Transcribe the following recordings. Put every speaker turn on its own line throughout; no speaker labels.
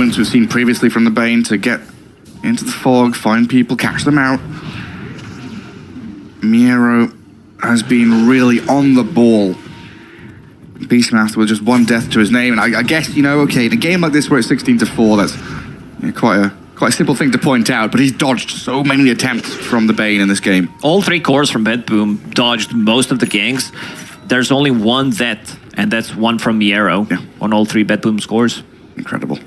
movements we've seen previously from the Bane to get into the fog, find people, catch them out. Miero has been really on the ball. Beastmaster with just one death to his name, and I guess, you know, okay, in a game like this where it's 16-4, that's quite a simple thing to point out, but he's dodged so many attempts from the Bane in this game.
All 3 cores from BETBOOM dodged most of the ganks. There's only one death, and that's one from Miero on all 3 BETBOOM scores.
Incredible.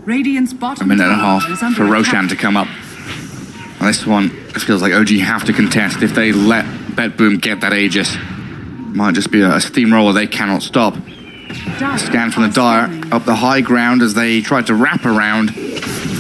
Radiant's bottom
a minute and a half for Roshan
attack.
to come up. And this one, it feels like OG have to contest. If they let BETBOOM get that Aegis, might just be a steamroller they cannot stop. Scan from the Dire up the high ground as they try to wrap around.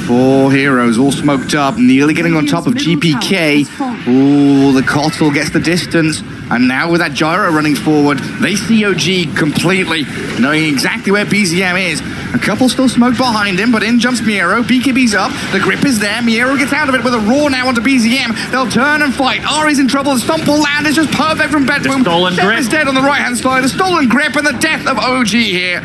4 heroes all smoked up, nearly getting on top of GPK. Ooh, the Cotswell gets the distance. And now with that gyro running forward, they see OG completely, knowing exactly where BZM is. A couple still smoked behind him, but in jumps Miero. BKB's up, the grip is there. Miero gets out of it with a roar now onto BZM. They'll turn and fight. Ari's in trouble. The Stomp will land. It's just perfect from BETBOOM.
Stolen grip
is dead on the right-hand side. The stolen grip and the death of OG here.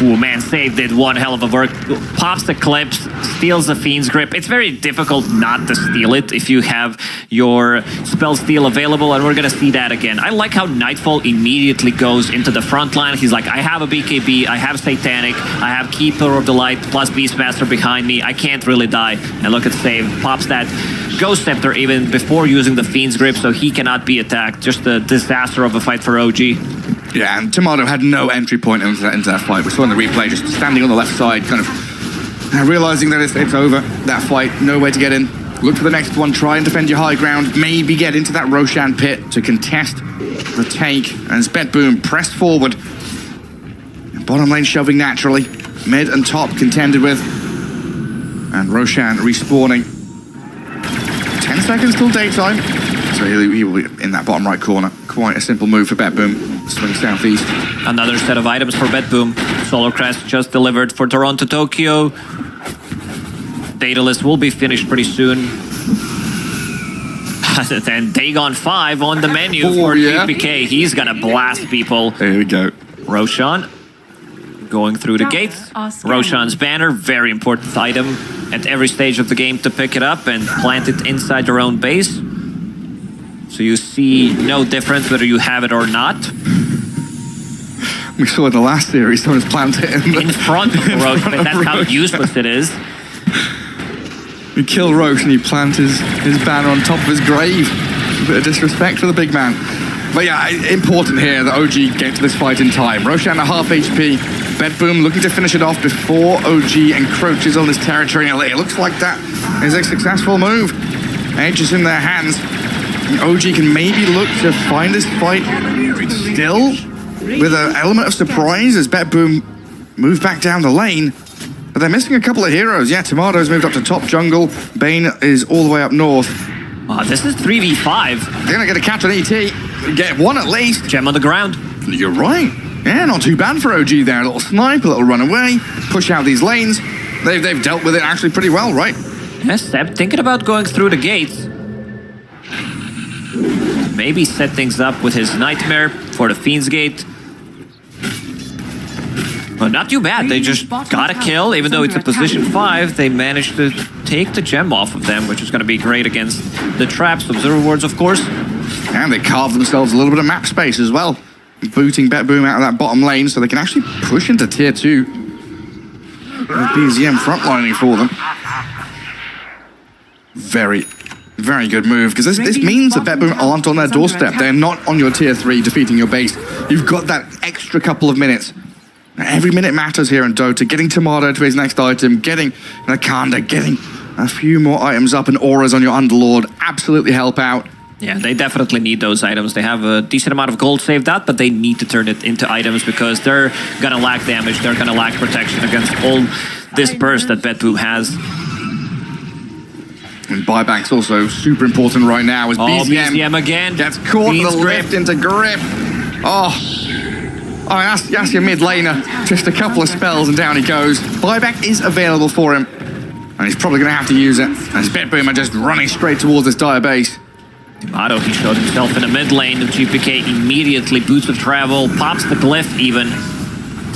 Ooh, man, Save did one hell of a work. Pops the clips, steals the Fiend's grip. It's very difficult not to steal it if you have your spell steal available, and we're gonna see that again. I like how Nightfall immediately goes into the front line. He's like, I have a BKB, I have Satanic, I have Keeper of the Light plus Beastmaster behind me. I can't really die. And look at Save, pops that Ghost Scepter even before using the Fiend's grip, so he cannot be attacked. Just a disaster of a fight for OG.
Yeah, and Tomato had no entry point into that fight. We saw in the replay, just standing on the left side, kind of realizing that it's over, that fight, no way to get in. Look for the next one, try and defend your high ground, maybe get into that Roshan pit to contest the take. As BETBOOM pressed forward, bottom lane shoving naturally, mid and top contended with, and Roshan respawning. 10 seconds till daytime, so he will be in that bottom right corner. Quite a simple move for BETBOOM. Swing southeast.
Another set of items for BETBOOM. Solar Crest just delivered for Toronto, Tokyo. Daedalus will be finished pretty soon. And Dagon 5 on the menu for GPK. He's gonna blast people.
There we go.
Roshan going through the gates. Roshan's banner, very important item at every stage of the game to pick it up and plant it inside your own base. So you see no difference whether you have it or not.
We saw in the last series someone's planted it
in front of Roshan, but that's how useless it is.
You kill Roche and you plant his banner on top of his grave. A bit of disrespect for the big man. But yeah, important here that OG get to this fight in time. Roshan at half HP. BETBOOM looking to finish it off before OG encroaches on this territory. It looks like that is a successful move. Edge is in their hands. OG can maybe look to find this fight still with an element of surprise as BETBOOM move back down the lane. But they're missing a couple of heroes. Yeah, Tomato's moved up to top jungle. Bane is all the way up north.
This is 3v5.
They're going to get a catch on ET. Get one at least.
Gem on the ground.
You're right. Yeah, not too bad for OG there. A little snipe, a little run away, push out these lanes. They've dealt with it actually pretty well, right?
Yes, Seb, thinking about going through the gates. Maybe set things up with his Nightmare for the Fiend's Gate. But not too bad, they just got a kill, even though it's a position 5, they managed to take the gem off of them, which is going to be great against the traps, Observer Wards, of course.
And they carved themselves a little bit of map space as well, booting BETBOOM out of that bottom lane so they can actually push into tier 2. BZM frontlining for them. Very, very good move, because this means that BETBOOM aren't on their doorstep. They're not on your tier 3 defeating your base. You've got that extra couple of minutes. Every minute matters here in Dota. Getting Tomato to his next item, getting Nakanda, getting a few more items up and auras on your Underlord absolutely help out.
Yeah, they definitely need those items. They have a decent amount of gold saved up, but they need to turn it into items because they're gonna lack damage, they're gonna lack protection against all this burst that BETBOOM has.
And buyback's also super important right now as
BZM again.
Gets caught with a lift into grip. Oh, that's your mid laner. Just a couple of spells and down he goes. Buyback is available for him. And he's probably going to have to use it. As BETBOOM are just running straight towards this dire base.
Tomato, he showed himself in the mid lane of GPK immediately. Boots of travel, pops the glyph even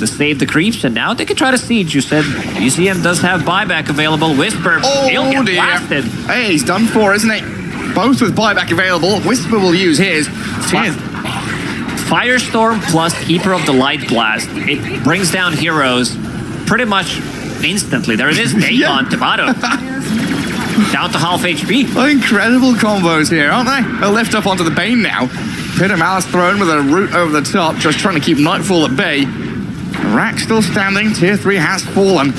to save the creeps, and now they can try to siege. You said BZM does have buyback available. Whisper, he'll get blasted.
Hey, he's done for, isn't he? Both with buyback available. Whisper will use his.
Firestorm plus Keeper of the Light Blast. It brings down heroes pretty much instantly. There it is, Bane on Tomato. Down to half HP.
Oh, incredible combos here, aren't they? They'll lift up onto the Bane now. Pit of Malice thrown with a root over the top, just trying to keep Nightfall at bay. Rack still standing, tier 3 has fallen.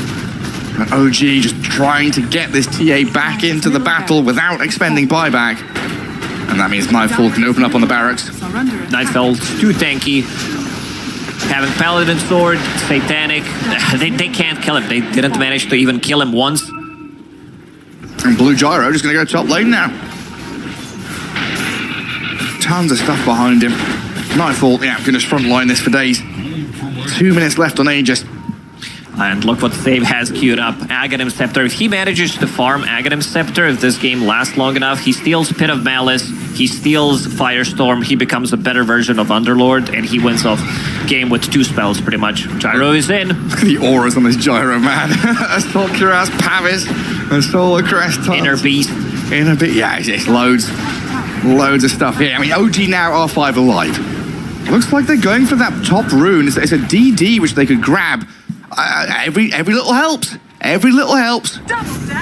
And OG just trying to get this TA back into the battle without expending buyback. And that means Nightfall can open up on the barracks.
Nightfall's too tanky. Having Paladin Sword, Satanic, they can't kill him. They didn't manage to even kill him once.
And Blue Gyro just going to go top lane now. Tons of stuff behind him. Nightfall, yeah, going to front line this for days. 2 minutes left on Aegis.
And look what Save has queued up. Aghanim Scepter. If he manages to farm Aghanim Scepter, if this game lasts long enough, he steals Pit of Malice, he steals Firestorm, he becomes a better version of Underlord, and he wins off game with 2 spells, pretty much. Gyro is in. Look
at the auras on this Gyro, man. Assault Cuirass, Pavis, and Solar Crest.
Inner Beast.
Inner Beast, yeah, it's loads. Loads of stuff here. I mean, OG now are 5 alive. Looks like they're going for that top rune. It's a DD which they could grab. Every little helps. Every little helps.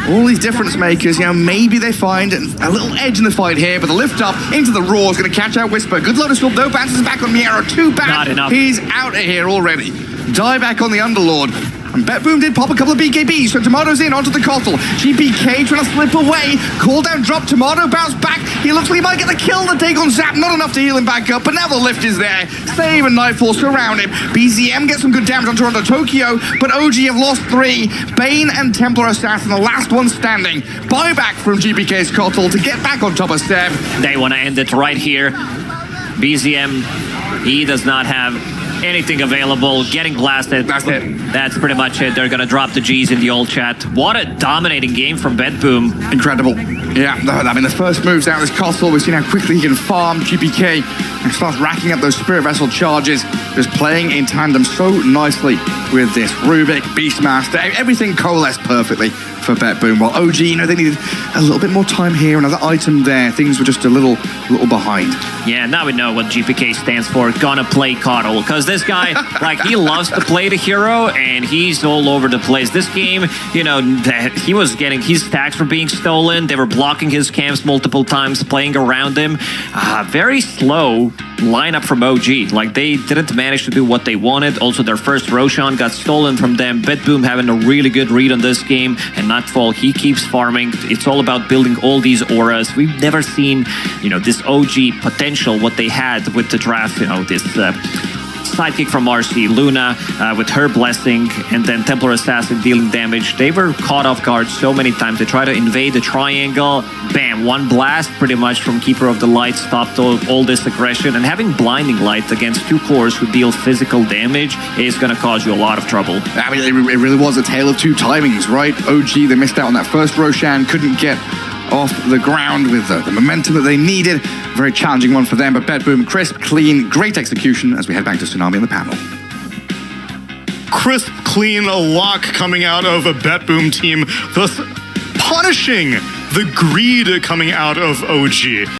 All these difference makers, you know, maybe they find a little edge in the fight here, but the lift up into the Raw is going to catch out Whisper. Good Lotus Swap, though, bounces back on Miero. Too bad.
Not enough.
He's out of here already. Die back on the Underlord. And BETBOOM did pop a couple of BKBs, so Tomato's in onto the Costal. GPK trying to slip away. Call down, drop, Tomato bounce back. He looks like he might get the kill to take on Zap. Not enough to heal him back up, but now the lift is there. Save and Nightfall surround him. BZM gets some good damage on Toronto Tokyo, but OG have lost 3. Bane and Templar Assassin, the last one standing. Buyback from GPK's Costal to get back on top of Seb.
They want to end it right here. BZM, he does not have anything available, getting blasted.
That's it.
That's pretty much it. They're gonna drop the G's in the old chat. What a dominating game from BETBOOM.
Incredible. Yeah, I mean, the first moves out of this Costal, we see how quickly he can farm GPK and starts racking up those Spirit Vessel charges, just playing in tandem so nicely with this Rubik, Beastmaster, everything coalesced perfectly for BETBOOM. While OG, you know, they needed a little bit more time here, another item there. Things were just a little behind.
Yeah, now we know what GPK stands for. Gonna play Coddle. Because this guy, like, he loves to play the hero, and he's all over the place. This game, you know, he was getting his stacks were being stolen. They were blocking his camps multiple times, playing around him. Very slow lineup from OG. Like, they didn't manage to do what they wanted. Also, their first Roshan got stolen from them. BETBOOM having a really good read on this game, and Nightfall, he keeps farming. It's all about building all these auras. We've never seen, you know, this OG potential, what they had with the draft, you know, this sidekick from RC, Luna, with her blessing, and then Templar Assassin dealing damage. They were caught off guard so many times. They try to invade the triangle. Bam, one blast pretty much from Keeper of the Light stopped all this aggression. And having Blinding Light against 2 cores who deal physical damage is going to cause you a lot of trouble.
I mean, it really was a tale of 2 timings, right? OG, they missed out on that first Roshan, couldn't get off the ground with the momentum that they needed. Very challenging one for them, but BETBOOM, crisp, clean, great execution as we head back to Tsunami on the panel.
Crisp, clean, a lock coming out of a BETBOOM team, thus punishing the greed coming out of OG.